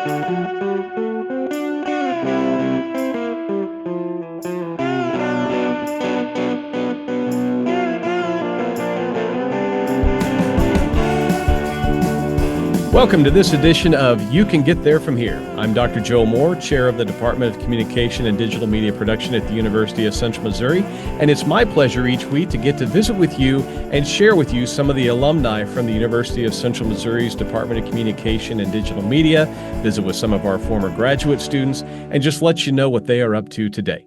Welcome to this edition of You Can Get There From Here. I'm Dr. Joe Moore, Chair of the Department of Communication and Digital Media Production at the University of Central Missouri, and it's my pleasure each week to get to visit with you and share with you some of the alumni from the University of Central Missouri's Department of Communication and Digital Media, visit with some of our former graduate students, and just let you know what they are up to today.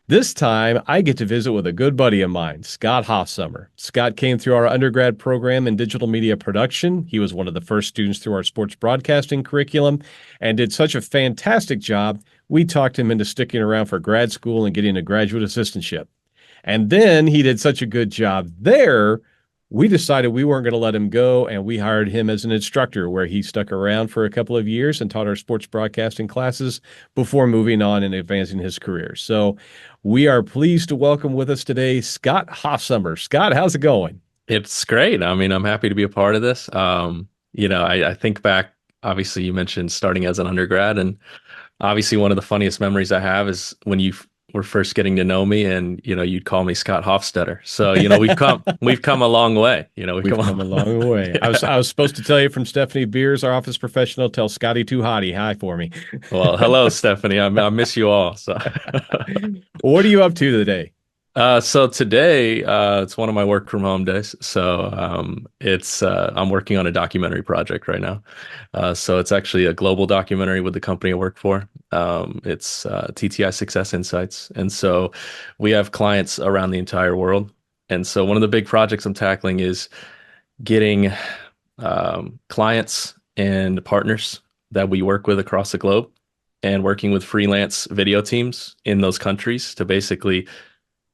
This time, I get to visit with a good buddy of mine, Scott Hofsommer. Scott came through our undergrad program in digital media production. He was one of the first students through our sports broadcasting curriculum and did such a fantastic job, we talked him into sticking around for grad school and getting a graduate assistantship. And then he did such a good job there, we decided we weren't going to let him go, and we hired him as an instructor, where he stuck around for a couple of years and taught our sports broadcasting classes before moving on and advancing his career. So we are pleased to welcome with us today Scott Hofsommer. Scott, how's it going? It's great. I mean, I'm happy to be a part of this. I think back, obviously, you mentioned starting as an undergrad, and obviously one of the funniest memories I have is when you were first getting to know me, and you'd call me Scott Hofstetter. So we've come a long way. We've come a long way. Yeah. I was supposed to tell you from Stephanie Beers, our office professional. Tell Scotty Too Hottie hi for me. Well, hello, Stephanie. I miss you all. So, what are you up to today? So today, it's one of my work from home days. So I'm working on a documentary project right now. So it's actually a global documentary with the company I work for. It's TTI Success Insights. And so we have clients around the entire world. And so one of the big projects I'm tackling is getting clients and partners that we work with across the globe and working with freelance video teams in those countries to basically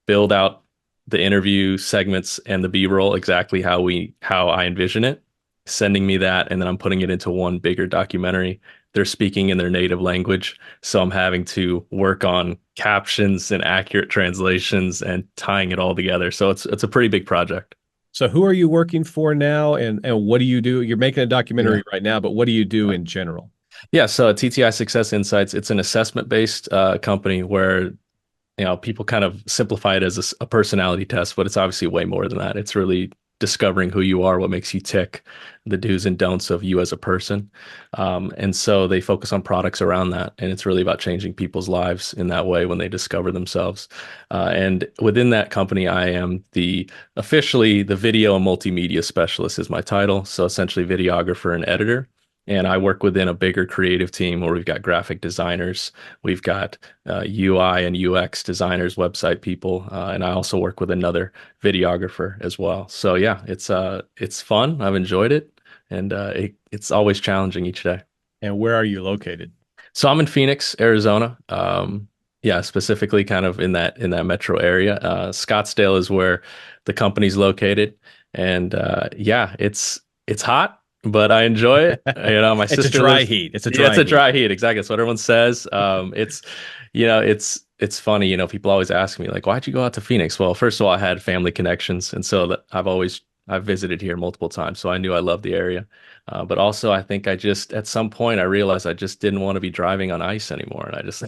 build out the interview segments and the B-roll exactly how I envision it, sending me that, and then I'm putting it into one bigger documentary. They're speaking in their native language, so I'm having to work on captions and accurate translations and tying it all together. So it's a pretty big project. So who are you working for now, and what do you do? You're making a documentary right now, but what do you do in general? Yeah, so TTI Success Insights, it's an assessment-based company where people kind of simplify it as a personality test, but it's obviously way more than that. It's really discovering who you are, what makes you tick, the do's and don'ts of you as a person. And so they focus on products around that. And it's really about changing people's lives in that way when they discover themselves. And within that company, I am officially the video and multimedia specialist is my title. So essentially videographer and editor. And I work within a bigger creative team where we've got graphic designers, we've got UI and UX designers, website people, and I also work with another videographer as well. So yeah, it's fun. I've enjoyed it, and it's always challenging each day. And where are you located? So I'm in Phoenix, Arizona. Specifically kind of in that metro area. Scottsdale is where the company's located, and it's hot. But I enjoy it. My sister. It's a dry heat. It's a dry heat. Exactly. That's what everyone says. It's funny. People always ask me like, why'd you go out to Phoenix? Well, first of all, I had family connections, and so I've visited here multiple times, so I knew I loved the area. But also, I think at some point I realized I just didn't want to be driving on ice anymore, and I just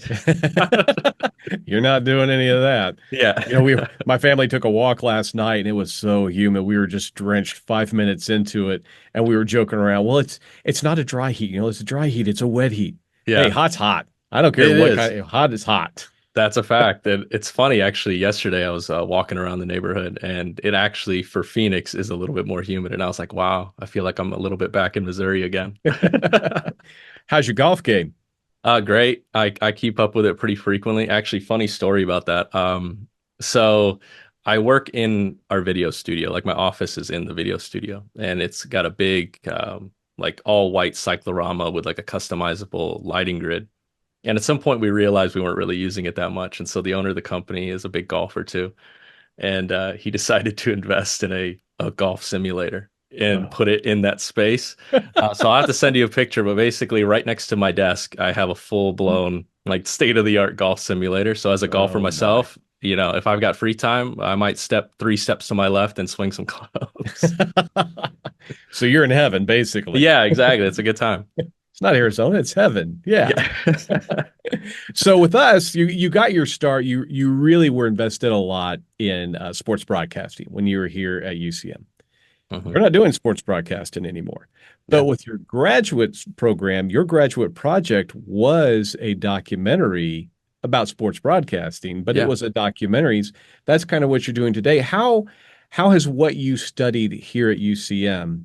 You're not doing any of that. Yeah. My family took a walk last night, and it was so humid. We were just drenched 5 minutes into it, and we were joking around. Well, it's not a dry heat. It's a dry heat. It's a wet heat. Yeah. Hey, hot's hot. I don't care what kind. Hot is hot. That's a fact. And it's funny, actually, yesterday I was walking around the neighborhood, and it actually, for Phoenix, is a little bit more humid. And I was like, wow, I feel like I'm a little bit back in Missouri again. How's your golf game? Great. I keep up with it pretty frequently. Actually, funny story about that. So I work in our video studio. Like my office is in the video studio, and it's got a big, like all white cyclorama with like a customizable lighting grid. And at some point we realized we weren't really using it that much. And so the owner of the company is a big golfer too. And he decided to invest in a golf simulator and put it in that space. So I'll have to send you a picture, but basically right next to my desk, I have a full blown like state of the art golf simulator. So as a golfer myself, if I've got free time, I might step 3 steps to my left and swing some clubs. So you're in heaven, basically. Yeah, exactly. It's a good time. It's not Arizona, it's heaven. Yeah. Yeah. So with us, you got your start. You really were invested a lot in sports broadcasting when you were here at UCM. Hmm. You're not doing sports broadcasting anymore. But Yeah. with your graduate program, your graduate project was a documentary about sports broadcasting, but it Yeah. was a documentary. That's kind of what you're doing today. How has what you studied here at UCM,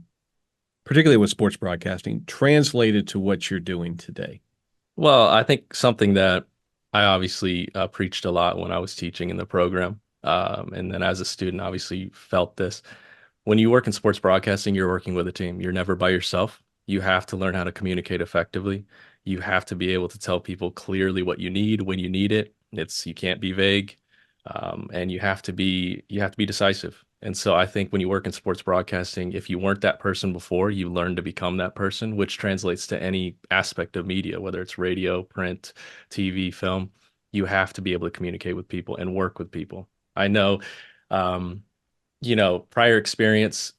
particularly with sports broadcasting, translated to what you're doing today? Well, I think something that I obviously preached a lot when I was teaching in the program, and then as a student, obviously felt this. When you work in sports broadcasting, you're working with a team. You're never by yourself. You have to learn how to communicate effectively. You have to be able to tell people clearly what you need when you need it. You can't be vague, and you have to be decisive. And so I think when you work in sports broadcasting, if you weren't that person before, you learn to become that person, which translates to any aspect of media, whether it's radio, print, TV, film. You have to be able to communicate with people and work with people. I know. Um, prior experience,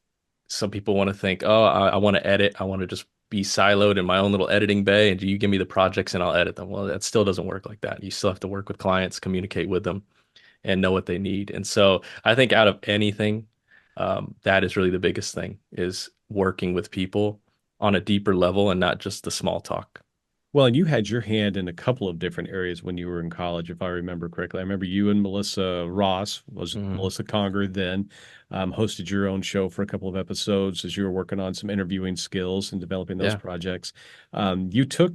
some people want to think, oh, I want to edit. I want to just be siloed in my own little editing bay, and you give me the projects and I'll edit them. Well, that still doesn't work like that. You still have to work with clients, communicate with them, and know what they need. And so I think out of anything, that is really the biggest thing is working with people on a deeper level and not just the small talk. Well, and you had your hand in a couple of different areas when you were in college, if I remember correctly. I remember you and Melissa Ross, was Hmm. Melissa Conger then, hosted your own show for a couple of episodes as you were working on some interviewing skills and developing those Yeah. projects. You took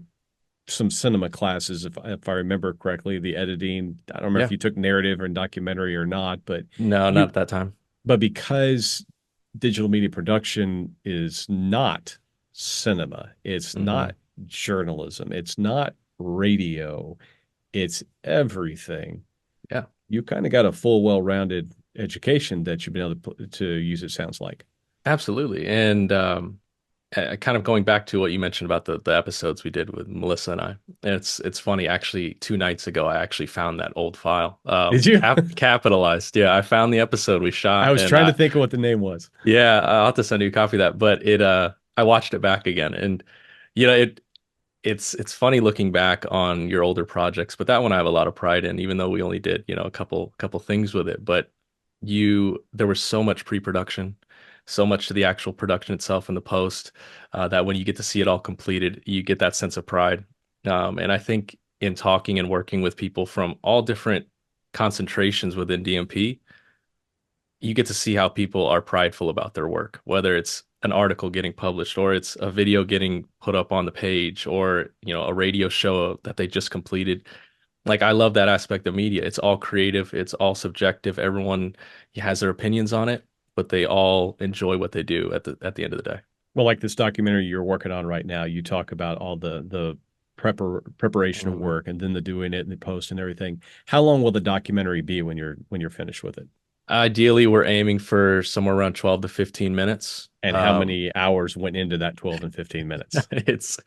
some cinema classes, if I remember correctly, the editing. I don't remember if Yeah. you took narrative or documentary or not, but No, not you, at that time. but because digital media production is not cinema, it's not Hmm. journalism, it's not radio, it's everything. Yeah. You kind of got a full, well-rounded education that you've been able to use, it sounds like. Absolutely. And kind of going back to what you mentioned about the episodes we did with Melissa and I. It's funny actually 2 nights ago I actually found that old file Did you? capitalized. Yeah, I found the episode we I shot was and trying to think of what the name was. yeah, I'll have to send you a copy of that, but it I watched it back again and you know it's funny looking back on your older projects, but that one I have a lot of pride in even though we only did, a couple things with it, but there was so much pre-production, so much to the actual production itself and the post, that when you get to see it all completed, you get that sense of pride. And I think in talking and working with people from all different concentrations within DMP, you get to see how people are prideful about their work, whether it's an article getting published or it's a video getting put up on the page or, a radio show that they just completed. Like I love that aspect of media. It's all creative, it's all subjective. Everyone has their opinions on it, but they all enjoy what they do at the end of the day. Well, like this documentary you're working on right now, you talk about all the preparation of Mhm. work and then the doing it and the post and everything. How long will the documentary be when you're finished with it? Ideally, we're aiming for somewhere around 12 to 15 minutes. And how many hours went into that 12 and 15 minutes? It's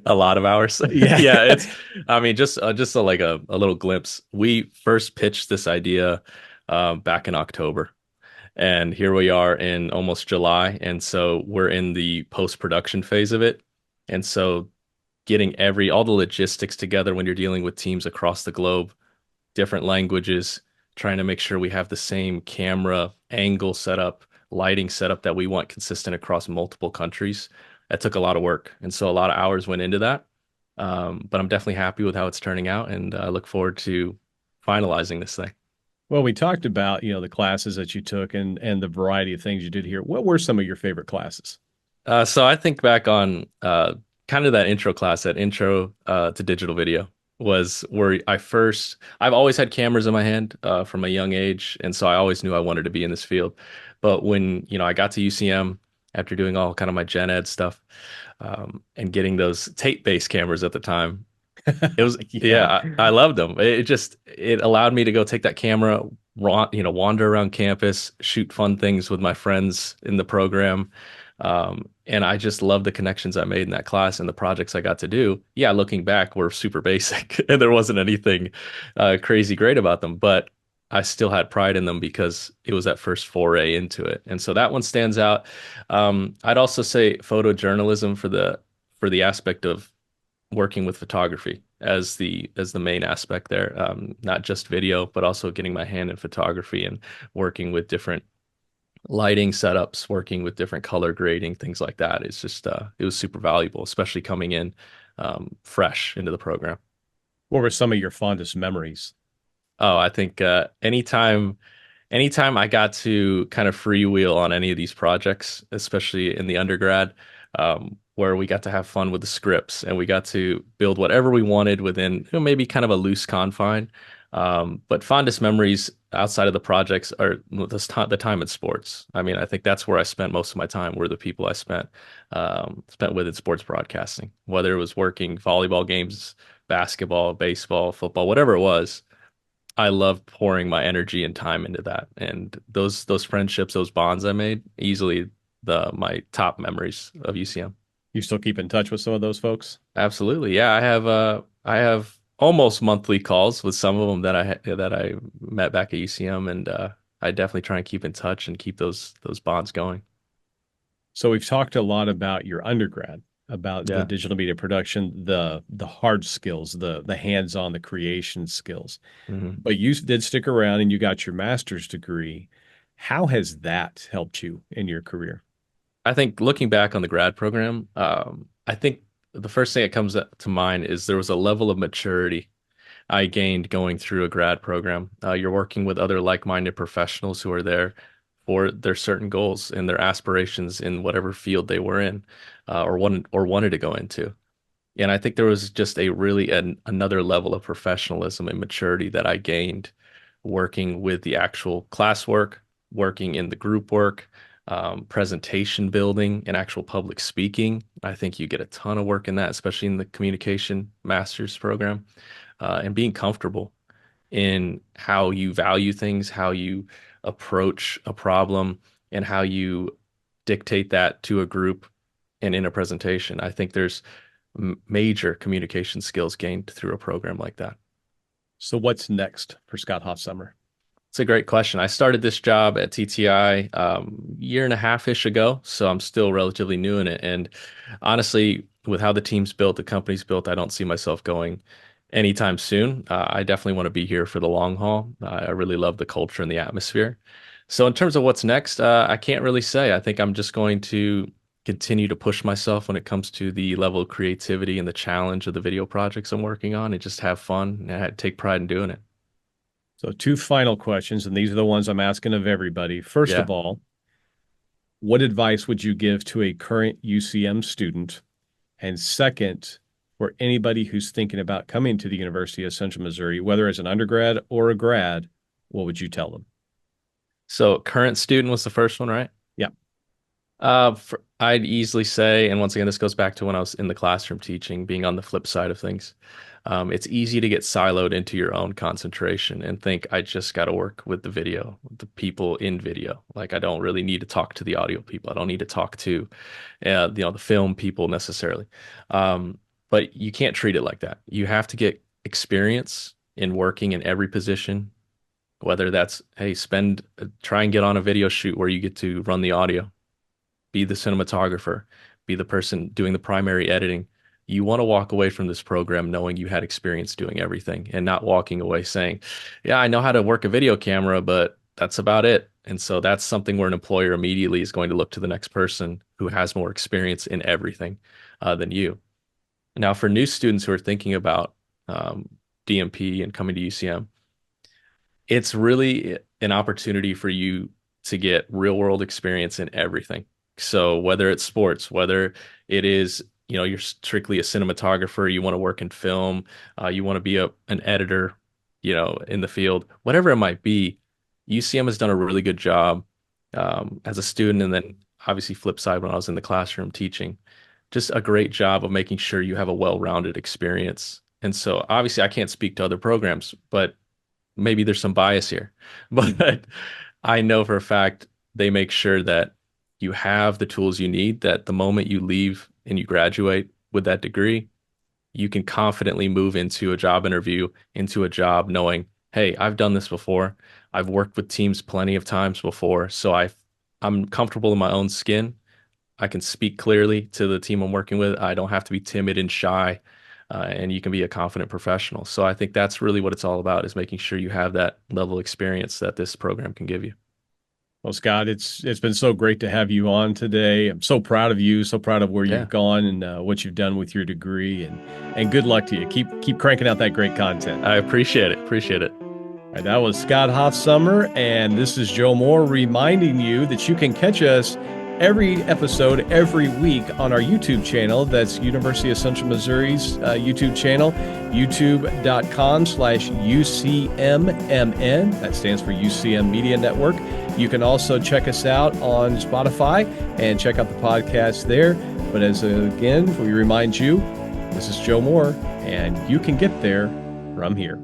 a lot of hours. Yeah. Yeah, I mean, just like a little glimpse. We first pitched this idea back in October. And here we are in almost July. And so we're in the post-production phase of it. And so getting all the logistics together when you're dealing with teams across the globe, different languages, trying to make sure we have the same camera angle setup, lighting setup that we want consistent across multiple countries. That took a lot of work. And so a lot of hours went into that. But I'm definitely happy with how it's turning out and I look forward to finalizing this thing. Well, we talked about, the classes that you took and the variety of things you did here. What were some of your favorite classes? So I think back on kind of that intro class, that intro to digital video was where I've always had cameras in my hand from a young age. And so I always knew I wanted to be in this field. But when, I got to UCM after doing all kind of my gen ed stuff and getting those tape-based cameras at the time, it was, Yeah. yeah, I loved them. It allowed me to go take that camera, wander around campus, shoot fun things with my friends in the program. And I just love the connections I made in that class and the projects I got to do. Yeah, looking back, were super basic and there wasn't anything crazy great about them, but I still had pride in them because it was that first foray into it. And so that one stands out. I'd also say photojournalism for the aspect of working with photography as the main aspect there. Not just video, but also getting my hand in photography and working with different lighting setups, working with different color grading, things like that. It's just it was super valuable, especially coming in fresh into the program. What were some of your fondest memories? Oh, I think anytime I got to kind of freewheel on any of these projects, especially in the undergrad, where we got to have fun with the scripts and we got to build whatever we wanted within, maybe kind of a loose confine. But fondest memories outside of the projects are the time in sports. I mean, I think that's where I spent most of my time, were the people I spent with in sports broadcasting, whether it was working volleyball games, basketball, baseball, football, whatever it was. I love pouring my energy and time into that. And those friendships, those bonds I made, easily the my top memories of UCM. You still keep in touch with some of those folks? Absolutely. Yeah, I have almost monthly calls with some of them that I met back at UCM, and I definitely try and keep in touch and keep those bonds going. So we've talked a lot about your undergrad, about the Yeah. digital media production, the hard skills, the hands-on, the creation skills. hmm But you did stick around and you got your master's degree. How has that helped you in your career? I think looking back on the grad program, I think the first thing that comes to mind is there was a level of maturity I gained going through a grad program. You're working with other like-minded professionals who are there for their certain goals and their aspirations in whatever field they were in, or wanted to go into. And I think there was just a really another level of professionalism and maturity that I gained working with the actual classwork, working in the group work, presentation building, and actual public speaking. I think you get a ton of work in that, especially in the communication master's program, and being comfortable in how you value things, how you approach a problem, and how you dictate that to a group and in a presentation. I think there's major communication skills gained through a program like that. So what's next for Scott Hofsommer? It's a great question. I started this job at TTI year and a half-ish ago, so I'm still relatively new in it. And honestly, with how the team's built, the company's built, I don't see myself going anytime soon. I definitely want to be here for the long haul. I really love the culture and the atmosphere. So in terms of what's next, I can't really say. I think I'm just going to continue to push myself when it comes to the level of creativity and the challenge of the video projects I'm working on, and just have fun and take pride in doing it. So two final questions, and these are the ones I'm asking of everybody. First Yeah. of all, what advice would you give to a current UCM student? And second, for anybody who's thinking about coming to the University of Central Missouri, whether as an undergrad or a grad, what would you tell them? So current student was the first one, right? Yeah. I'd easily say, and once again, this goes back to when I was in the classroom teaching, being on the flip side of things. It's easy to get siloed into your own concentration and think I just got to work with the video, the people in video. Like I don't really need to talk to the audio people. I don't need to talk to, the film people necessarily. But you can't treat it like that. You have to get experience in working in every position, whether that's, hey, try and get on a video shoot where you get to run the audio, be the cinematographer, be the person doing the primary editing. You want to walk away from this program knowing you had experience doing everything and not walking away saying, yeah, I know how to work a video camera, but that's about it. And so that's something where an employer immediately is going to look to the next person who has more experience in everything than you. Now, for new students who are thinking about DMP and coming to UCM, it's really an opportunity for you to get real world experience in everything. So whether it's sports, whether it is, you're strictly a cinematographer, you want to work in film, you want to be an editor, in the field, whatever it might be, UCM has done a really good job as a student, and then obviously flip side when I was in the classroom teaching, just a great job of making sure you have a well-rounded experience. And so obviously I can't speak to other programs, but maybe there's some bias here, but I know for a fact they make sure that you have the tools you need, that the moment you leave and you graduate with that degree, you can confidently move into a job interview, into a job knowing, hey, I've done this before. I've worked with teams plenty of times before, so I'm comfortable in my own skin. I can speak clearly to the team I'm working with. I don't have to be timid and shy, and you can be a confident professional. So I think that's really what it's all about, is making sure you have that level of experience that this program can give you. Well, Scott, it's been so great to have you on today. I'm so proud of you, so proud of where Yeah, you've gone and what you've done with your degree, and good luck to you. Keep cranking out that great content. I appreciate it. Appreciate it. All right, that was Scott Hofsommer, and this is Joe Moore reminding you that you can catch us every episode every week on our YouTube channel. That's University of Central Missouri's YouTube channel, youtube.com/UCMMN. That stands for UCM Media Network. You can also check us out on Spotify and check out the podcast there. But again, we remind you, this is Joe Moore, and you can get there from here.